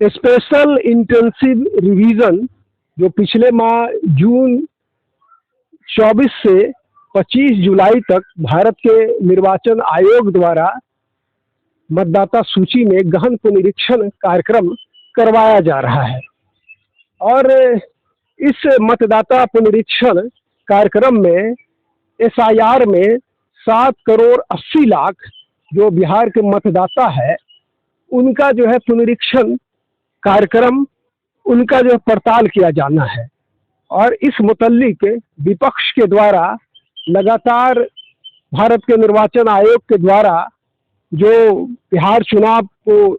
Special intensive revision जो पिछले माह जून 24 से 25 जुलाई तक भारत के निर्वाचन आयोग द्वारा मतदाता सूची में गहन पुनरीक्षण कार्यक्रम करवाया जा रहा है। और इस मतदाता पुनरीक्षण कार्यक्रम में एसआईआर में 7 करोड़ 80 लाख जो बिहार के मतदाता है उनका जो है पुनरीक्षण कार्यक्रम उनका जो पड़ताल किया जाना है। और इस मुतल्लिक विपक्ष के द्वारा लगातार भारत के निर्वाचन आयोग के द्वारा जो बिहार चुनाव को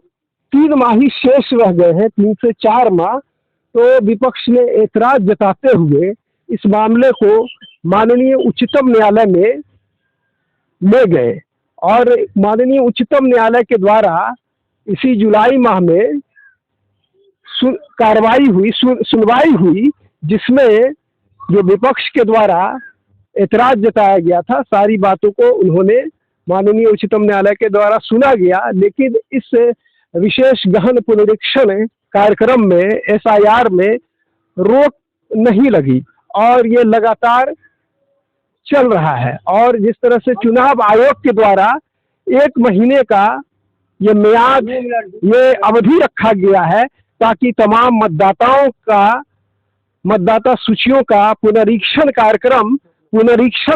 3 माह ही शेष रह गए हैं, 3 से 4 माह, तो विपक्ष ने एतराज जताते हुए इस मामले को माननीय उच्चतम न्यायालय में ले गए। और माननीय उच्चतम न्यायालय के द्वारा इसी जुलाई माह में सुनवाई हुई जिसमें जो विपक्ष के द्वारा एतराज जताया गया था सारी बातों को उन्होंने माननीय उच्चतम न्यायालय के द्वारा सुना गया। लेकिन इस विशेष गहन पुनरीक्षण कार्यक्रम में एसआईआर में रोक नहीं लगी और ये लगातार चल रहा है। और जिस तरह से चुनाव आयोग के द्वारा 1 महीने का ये मियाद, ये अवधि रखा गया है ताकि तमाम मतदाता सूचियों का पुनरीक्षण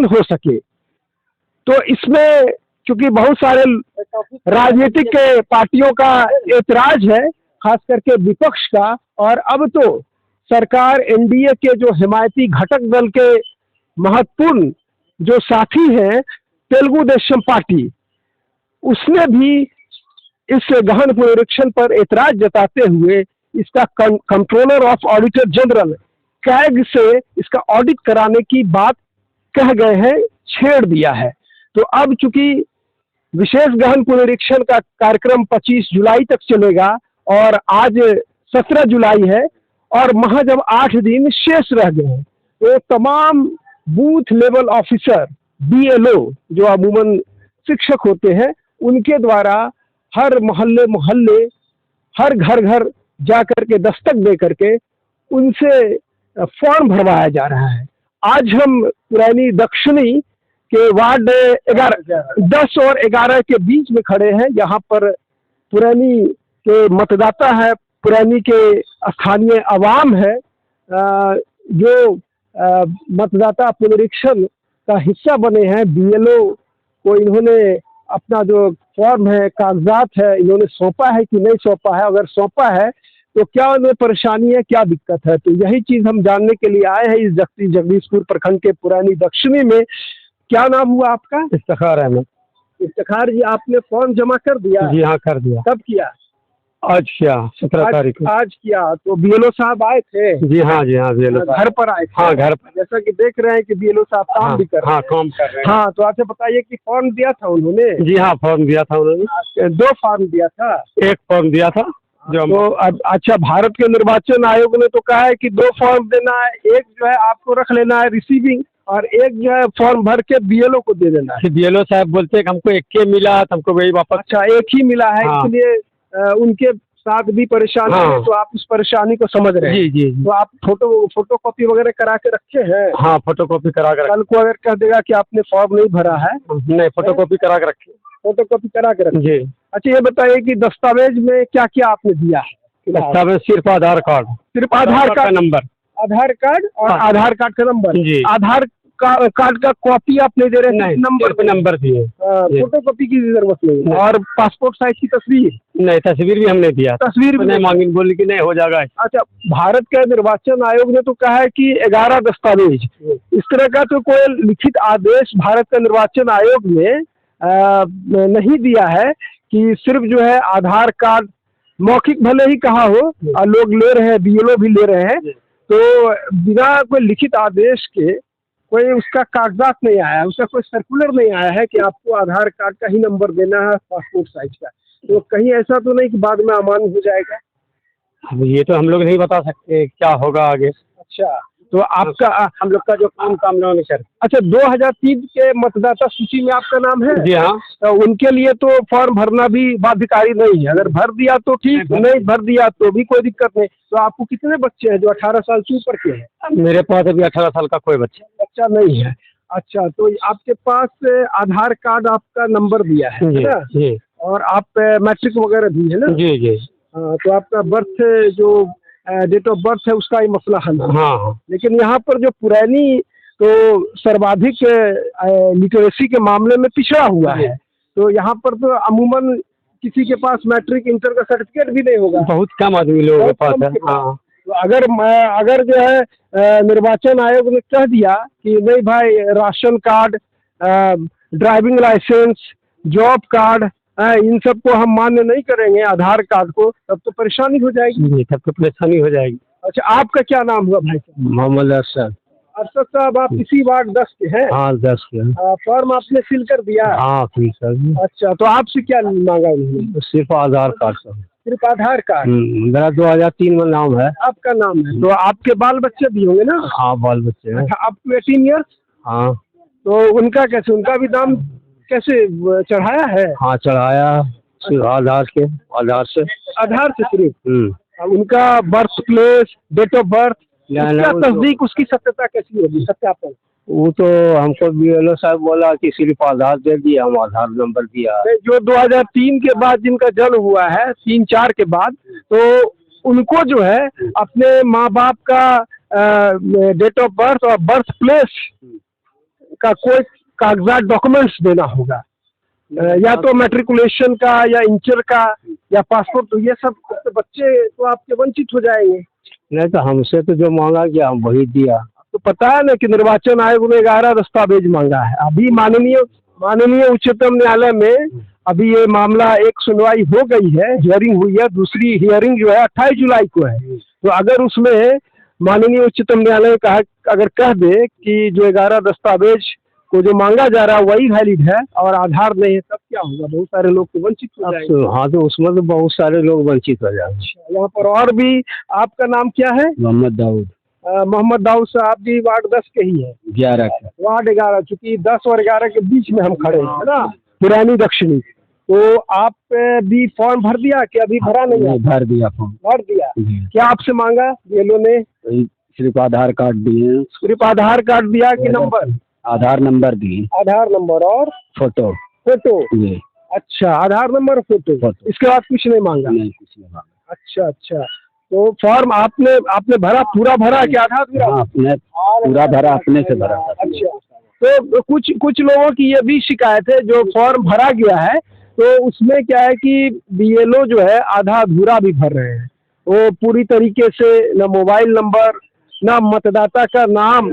हो सके। तो इसमें चूंकि बहुत सारे राजनीतिक पार्टियों का एतराज है, खास करके विपक्ष का, और अब तो सरकार एनडीए के जो हिमायती घटक दल के महत्वपूर्ण जो साथी हैं तेलुगु देशम पार्टी, उसने भी इस गहन पुनरीक्षण पर एतराज जताते हुए इसका controller of auditor general CAG से इसका ऑडिट कराने की बात कह गए हैं, छेड़ दिया है। तो अब चूंकि विशेष गहन पुनरीक्षण का कार्यक्रम 25 जुलाई तक चलेगा और आज 17 जुलाई है और महज अब 8 दिन शेष रह गए हैं, तो तमाम बूथ लेवल ऑफिसर बीएलओ जो अमूमन शिक्षक होते हैं उनके द्वारा हर मोहल्ले हर घर जा करके दस्तक दे करके उनसे फॉर्म भरवाया जा रहा है। आज हम पुरानी दक्षिणी के वार्ड 10 और 11 के बीच में खड़े हैं। यहाँ पर पुरानी के मतदाता है, पुरानी के स्थानीय अवाम है जो मतदाता पुनरीक्षण का हिस्सा बने हैं। बीएलओ को इन्होंने अपना जो फॉर्म है, कागजात है, इन्होंने सौंपा है कि नहीं सौंपा है, अगर सौंपा है तो क्या उन्हें परेशानी है, क्या दिक्कत है, तो यही चीज हम जानने के लिए आए हैं इस जगदीशपुर प्रखंड के पुरानी दक्षिणी में। क्या नाम हुआ आपका? इफ्तिखार अहमद। इफ्तिखार जी, आपने फॉर्म जमा कर दिया? जी हाँ, कर दिया। कब किया? आज किया, 17 तारीख को। आज किया। तो बीएलओ साहब आए थे? जी हाँ, जी हाँ, बीएलओ घर पर आए थे? हाँ, घर पर। जैसा कि देख रहे हैं कि बीएलओ साहब काम भी कर रहे हैं। हाँ, काम कर रहे हैं। हाँ, तो आपसे बताइए कि फॉर्म दिया था उन्होंने? जी हाँ, फॉर्म दिया था उन्होंने। 2 फॉर्म दिया था? 1 फॉर्म दिया था जो तो अच्छा, भारत के निर्वाचन आयोग ने तो कहा है कि 2 फॉर्म देना है, एक जो है आपको रख लेना है रिसीविंग और एक जो है फॉर्म भर के बीएलओ को दे देना है। बीएलओ साहब बोलते हैं हमको 1 के मिला, हमको वही वापस। अच्छा, 1 ही मिला है। हाँ। इसलिए उनके साथ भी परेशानी है, तो आप उस परेशानी को समझ रहे हैं। जी जी। तो आप फोटो कॉपी वगैरह करा के रखे हैं? हाँ, फोटो कॉपी करा कर। कल को अगर कह देगा कि आपने फॉर्म नहीं भरा है? नहीं, फोटो कॉपी करा के रखे। फोटो कॉपी करा के रखे। जी। अच्छा, ये बताइए कि दस्तावेज में क्या क्या आपने दिया है? दस्तावेज सिर्फ आधार कार्ड। सिर्फ आधार कार्ड नंबर? आधार कार्ड और आधार कार्ड का नंबर। जी। आधार कार्ड का कॉपी आप नहीं दे रहे? नहीं, नंबर दिए। फोटो कॉपी की जरूरत नहीं। और पासपोर्ट साइज की तस्वीर? नहीं, तस्वीर भी हमने दिया। तस्वीर भी नहीं मांगी, बोली कि नहीं हो जाएगा। अच्छा, भारत के निर्वाचन आयोग ने तो कहा है कि 11 दस्तावेज, इस तरह का तो कोई लिखित आदेश भारत का निर्वाचन आयोग ने नहीं दिया है कि सिर्फ जो है आधार कार्ड, मौखिक भले ही कहा हो, लोग ले रहे हैं, बीएलओ भी ले रहे हैं, तो बिना कोई लिखित आदेश के कोई उसका कागजात नहीं आया, उसका कोई सर्कुलर नहीं आया है कि आपको आधार कार्ड का ही नंबर देना है, पासपोर्ट साइज का। तो कहीं ऐसा तो नहीं कि बाद में अमान्य हो जाएगा? अब ये तो हम लोग नहीं बता सकते क्या होगा आगे। अच्छा, तो आपका हम लोग का जो काम लोगों ने सर। अच्छा 2003 के मतदाता सूची में आपका नाम है? जी हाँ। तो उनके लिए तो फॉर्म भरना भी बाध्यकारी नहीं है, अगर भर दिया तो ठीक, नहीं भर दिया तो भी कोई दिक्कत नहीं। तो आपको कितने बच्चे हैं जो 18 साल से ऊपर के हैं? मेरे पास अभी 18 साल का कोई बच्चा नहीं है। अच्छा, तो आपके पास आधार कार्ड आपका नंबर दिया है जी ना? जी और आप मैट्रिक वगैरह भी है ना? जी जी। तो आपका बर्थ जो डेट ऑफ बर्थ है उसका ही मसला हल है। हाँ। लेकिन यहाँ पर जो पुरानी तो सर्वाधिक लिटरेसी के मामले में पिछड़ा हुआ है, तो यहाँ पर तो अमूमन किसी के पास मैट्रिक इंटर का सर्टिफिकेट भी नहीं होगा, बहुत कम आदमी लोगों के पास है। हाँ। तो अगर जो है निर्वाचन आयोग ने कह दिया कि नहीं भाई ration card, driving licence, job card, इन सबको हम मान्य नहीं करेंगे, आधार कार्ड को, तब तो परेशानी हो जाएगी। जी, तब तो परेशानी हो जाएगी। अच्छा, आपका क्या नाम हुआ भाई साहब? मोहम्मद अरशद। अरशद साहब, आप इसी वार्ड 10 के हैं? हाँ 10 के। फॉर्म आपने फिल कर दिया? हाँ ठीक सर। अच्छा, तो आपसे क्या मांगा उन्होंने? सिर्फ आधार कार्ड सर। सिर्फ आधार कार्ड? मेरा 2003 में नाम है। आपका नाम है, तो आपके बाल बच्चे भी होंगे ना? हाँ बाल बच्चे हैं। अच्छा, आपको 18 ईयर्स? हाँ। तो उनका कैसे, उनका भी नाम कैसे चढ़ाया है? हाँ चढ़ाया आधार से। आधार से सिर्फ? उनका birth place, date of birth, उसका तस्दीक, उसकी सत्यता कैसी होगी, सत्यापन? वो तो हमको बीएलओ साहब बोला कि सिर्फ आधार दे दिया, हम आधार नंबर दिया। जो 2003 के बाद जिनका जन्म हुआ है, 3-4 के बाद, तो उनको जो है अपने माँ बाप का डेट ऑफ बर्थ और बर्थ प्लेस का कोई कागजात डॉक्यूमेंट्स देना होगा, या तो मैट्रिकुलेशन का, या इंटर का, या पासपोर्ट। तो ये सब तो बच्चे तो आपके वंचित हो जाएंगे। नहीं तो हमसे तो जो मांगा गया हम वही दिया। तो पता है ना कि निर्वाचन आयोग ने 11 दस्तावेज मांगा है। अभी माननीय उच्चतम न्यायालय में अभी ये मामला एक सुनवाई हो गई है, हियरिंग हुई है, दूसरी हियरिंग जो है 28 जुलाई को है। तो अगर उसमें माननीय उच्चतम न्यायालय कहा, अगर कह दे कि जो 11 दस्तावेज को जो मांगा जा रहा है वही वैलिड है और आधार नहीं है, तब क्या होगा? बहुत सारे लोग तो वंचित हो जाएंगे। हाँ तो उसमें तो बहुत सारे लोग वंचित हो जाएंगे। यहाँ पर और भी, आपका नाम क्या है? मोहम्मद दाऊद। मोहम्मद दाऊद साहब भी वार्ड 10 के ही है? 11 के। वार्ड 11, चूंकि 10 और 11 के बीच में हम खड़े हैं ना, पुरानी दक्षिणी। तो आप भी फॉर्म भर दिया कि अभी भरा नहीं है? भर दिया फॉर्म। भर दिया। क्या आपसे मांगा बीएलओ ने? सिर्फ आधार कार्ड दिए। सिर्फ आधार कार्ड दिया कि नंबर? आधार नंबर दिए। आधार नंबर और फोटो। अच्छा, आधार नंबर, फोटो, इसके बाद कुछ नहीं मांगा? नहीं, कुछ नहीं मांगा। अच्छा, तो फॉर्म आपने भरा, पूरा भरा कि आधा अधूरा? हाँ, अपने पूरा भरा, अपने से भरा। अच्छा, तो कुछ लोगों की ये भी शिकायत है, जो फॉर्म भरा गया है तो उसमें क्या है कि बीएलओ जो है आधा अधूरा भी भर रहे हैं। वो पूरी तरीके से न मोबाइल नंबर, ना मतदाता का नाम।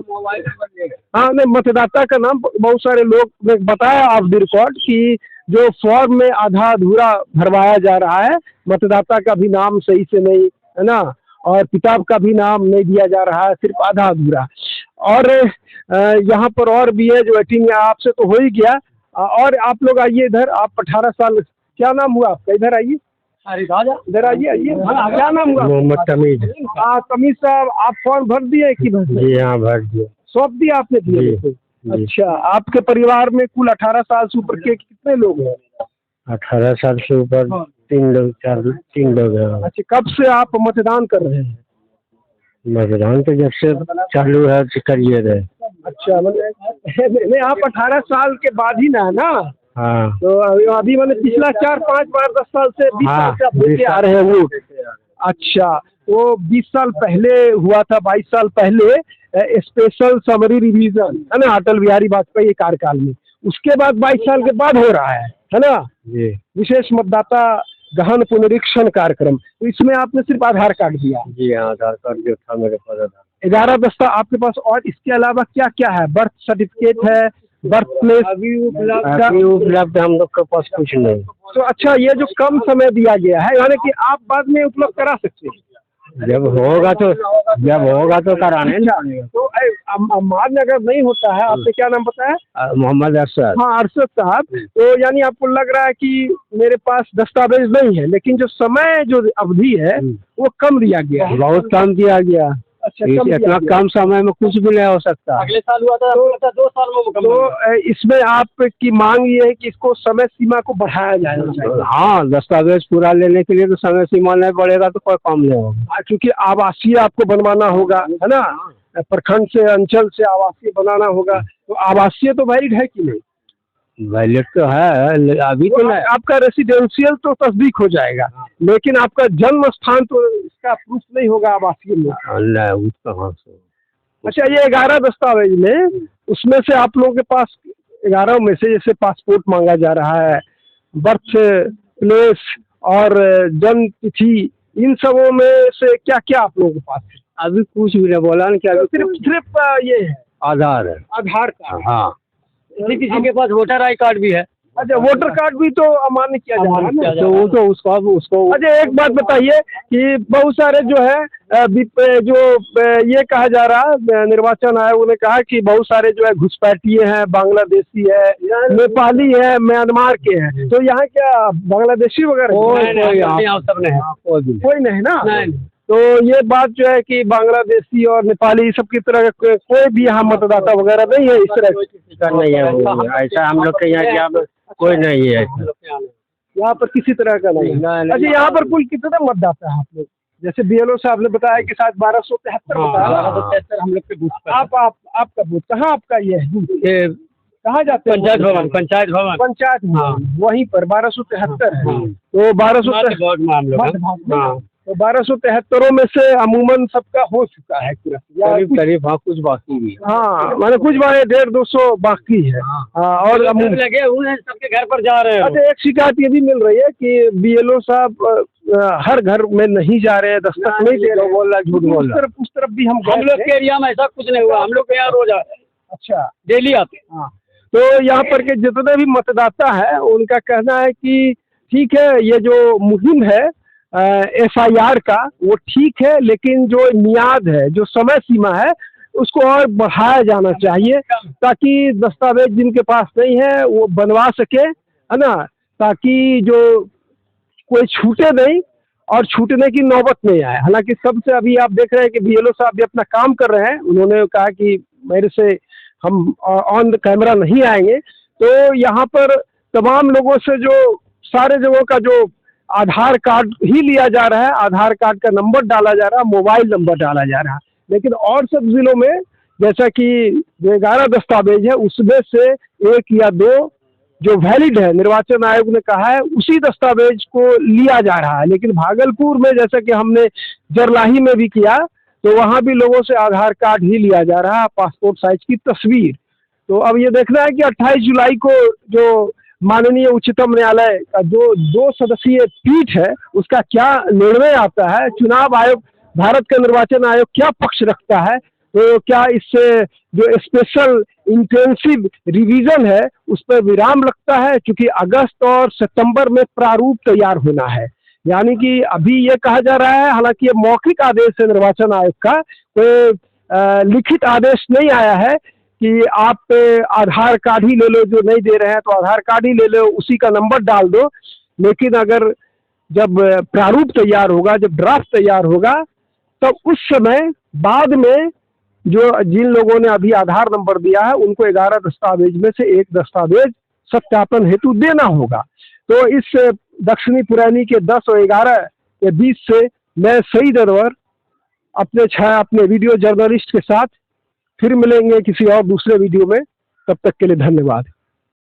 हाँ, नहीं, मतदाता का नाम बहुत सारे लोग ने बताया ऑफ द रिकॉर्ड कि जो फॉर्म में आधा अधूरा भरवाया जा रहा है, मतदाता का भी नाम सही से नहीं है ना, और पिता का भी नाम नहीं दिया जा रहा है, सिर्फ आधा अधूरा। और यहाँ पर और भी है जो 18, आपसे तो हो ही गया। और आप लोग आइए इधर, आप 18 साल, क्या नाम हुआ आपका? इधर आइए, इधर आइए। क्या नाम हुआ? मोहम्मद तमीज। हाँ तमीज साहब, आप फॉर्म भर दिए कि भर दिए? जी हाँ भर दिया। सौंप दिया आपने दिए? अच्छा, आपके परिवार में कुल 18 साल से ऊपर के कितने लोग हैं? 18 साल से ऊपर 3 लोग हैं। अच्छा, कब से आप मतदान कर रहे हैं? मतदान तो जब से चालू है करिए रहे। अच्छा, नहीं, आप 18 साल के बाद ही ना है ना? हाँ। तो अभी मैंने पिछला 4-5 बार 10 साल से 20 साल से आप देते आ रहे हैं वोट। अच्छा, तो 20 साल पहले हुआ था, 22 साल पहले स्पेशल समरी रिवीजन है ना, अटल बिहारी वाजपेयी के कार्यकाल में। उसके बाद 22 साल के बाद हो रहा है ना, विशेष मतदाता गहन पुनरीक्षण कार्यक्रम। तो इसमें आपने सिर्फ आधार कार्ड दिया? जी हाँ, आधार कार्ड जो था मेरे पास। 11 दस्ता आपके पास, और इसके अलावा क्या क्या है? बर्थ सर्टिफिकेट है, बर्थ प्लेस अभी उपलब्ध हम लोग के पास कुछ नहीं। तो अच्छा, ये जो कम समय दिया गया है, यानी कि आप बाद में उपलब्ध करा सकते हैं? जब होगा तो कराने। तो मान अगर नहीं होता है, आपने क्या नाम बताया? मोहम्मद अरशद। हाँ, अरशद साहब, तो यानी आपको लग रहा है कि मेरे पास दस्तावेज नहीं है, लेकिन जो समय, जो अवधि है वो कम दिया गया है? बहुत कम दिया गया। अच्छा, कम किया इतना गया। कम समय में कुछ भी नहीं हो सकता। अगले साल हुआ था, 2 साल में मुकम्मल हुआ। तो इसमें आपकी मांग ये है कि इसको समय सीमा को बढ़ाया जाना चाहिए। हाँ, दस्तावेज पूरा लेने के लिए तो समय सीमा नहीं बढ़ेगा तो कोई काम नहीं होगा। क्योंकि आवासीय आपको बनवाना होगा, है ना, प्रखंड से अंचल से आवासीय बनाना होगा, तो आवासीय तो वैलिड है कि नहीं? वैलिड तो है, अभी तो नहीं। आपका रेसिडेंशियल तो तस्दीक हो जाएगा, लेकिन आपका जन्म स्थान तो इसका प्रूफ नहीं होगा आवासीय में। नहीं, कहाँ से? अच्छा, ये 11 दस्तावेज में, उसमें से आप लोगों के पास 11 में से जैसे पासपोर्ट मांगा जा रहा है, बर्थ प्लेस और जन्म तिथि, इन सबों में से क्या क्या आप लोगों के पास है? अभी कुछ भी नहीं बोला ना, क्या सिर्फ ये है आधार है। आधार कार्ड। हाँ, किसी के पास वोटर आई कार्ड भी है। अच्छा, वोटर कार्ड भी तो अमान्य किया जा रहा है ना? तो वो तो उसको अच्छा, एक बात बताइए कि बहुत सारे जो है ये कहा जा रहा, निर्वाचन आयोग ने कहा कि बहुत सारे जो है घुसपैठिए हैं, बांग्लादेशी है, नेपाली है, म्यांमार के हैं, तो यहाँ क्या बांग्लादेशी वगैरह कोई नहीं ना? तो ये बात जो है कि बांग्लादेशी और नेपाली सब की तरह कोई भी यहाँ मतदाता वगैरह नहीं है, इस तरह नहीं है ऐसा। हम लोग के यहाँ कोई नहीं है यहाँ पर किसी तरह का नहीं है। अच्छा, यहाँ पर कुल कितने मतदाता है आप लोग? जैसे BLO साहब ने बताया कि शायद 1273 बताया। 1273 हम लोग के बूथ पर। आपका बूथ कहाँ? आपका ये है बूथ कहाँ जाते हैं? पंचायत भवन वहीं पर 1273 है। तो 1273 तो 1273 में से अमूमन सबका हो चुका है करीब। हाँ, कुछ बाकी भी। हाँ, माने कुछ बारे 150-200 बाकी है। हाँ, और लगे हुए हैं, सबके घर पर जा रहे हैं। अच्छा, एक शिकायत ये भी मिल रही है कि BLO साहब हर घर में नहीं जा रहे हैं, दस्तक नहीं दे रहे, बोल रहा, झूठ बोल रहा। उस तरफ भी हम लोग के एरिया में ऐसा कुछ नहीं हुआ। हम लोग के यहाँ रोज आते हैं। अच्छा, डेली आते हैं। हाँ, तो यहाँ पर के जितने भी मतदाता है उनका कहना है कि ठीक है, ये जो मुहिम है FIR का, वो ठीक है, लेकिन जो मियाद है, जो समय सीमा है, उसको और बढ़ाया जाना चाहिए, ताकि दस्तावेज जिनके पास नहीं है वो बनवा सके, है ना, ताकि जो कोई छूटे नहीं और छूटने की नौबत नहीं आए। हालांकि सबसे अभी आप देख रहे हैं कि BLO साहब भी अपना काम कर रहे हैं। उन्होंने कहा कि मेरे से हम ऑन द कैमरा नहीं आएंगे। तो यहाँ पर तमाम लोगों से जो सारे जगहों का जो आधार कार्ड ही लिया जा रहा है, आधार कार्ड का नंबर डाला जा रहा है, मोबाइल नंबर डाला जा रहा है, लेकिन और सब जिलों में जैसा कि जो 11 दस्तावेज है उसमें से 1 या 2 जो वैलिड है, निर्वाचन आयोग ने कहा है उसी दस्तावेज को लिया जा रहा है। लेकिन भागलपुर में जैसा कि हमने जरलाही में भी किया, तो वहाँ भी लोगों से आधार कार्ड ही लिया जा रहा है, पासपोर्ट साइज की तस्वीर। तो अब ये देखना है कि 28 जुलाई को जो माननीय उच्चतम न्यायालय का जो 2 सदस्यीय पीठ है उसका क्या निर्णय आता है, चुनाव आयोग, भारत का निर्वाचन आयोग क्या पक्ष रखता है, तो क्या इससे जो स्पेशल इंटेंसिव रिवीजन है उस पर विराम लगता है, क्योंकि अगस्त और सितंबर में प्रारूप तैयार होना है। यानी कि अभी ये कहा जा रहा है, हालांकि ये मौखिक आदेश है निर्वाचन आयोग का, कोई लिखित आदेश नहीं आया है कि आप आधार कार्ड ही ले लो, जो नहीं दे रहे हैं तो आधार कार्ड ही ले लो, उसी का नंबर डाल दो। लेकिन अगर जब प्रारूप तैयार होगा, जब ड्राफ्ट तैयार होगा, तब उस समय बाद में जो जिन लोगों ने अभी आधार नंबर दिया है उनको 11 दस्तावेज में से एक दस्तावेज सत्यापन हेतु देना होगा। तो इस दक्षिणी पुरैनी के 10 और 11 के बीच से मैं सईद अनवर अपने वीडियो जर्नलिस्ट के साथ फिर मिलेंगे किसी और दूसरे वीडियो में। तब तक के लिए धन्यवाद।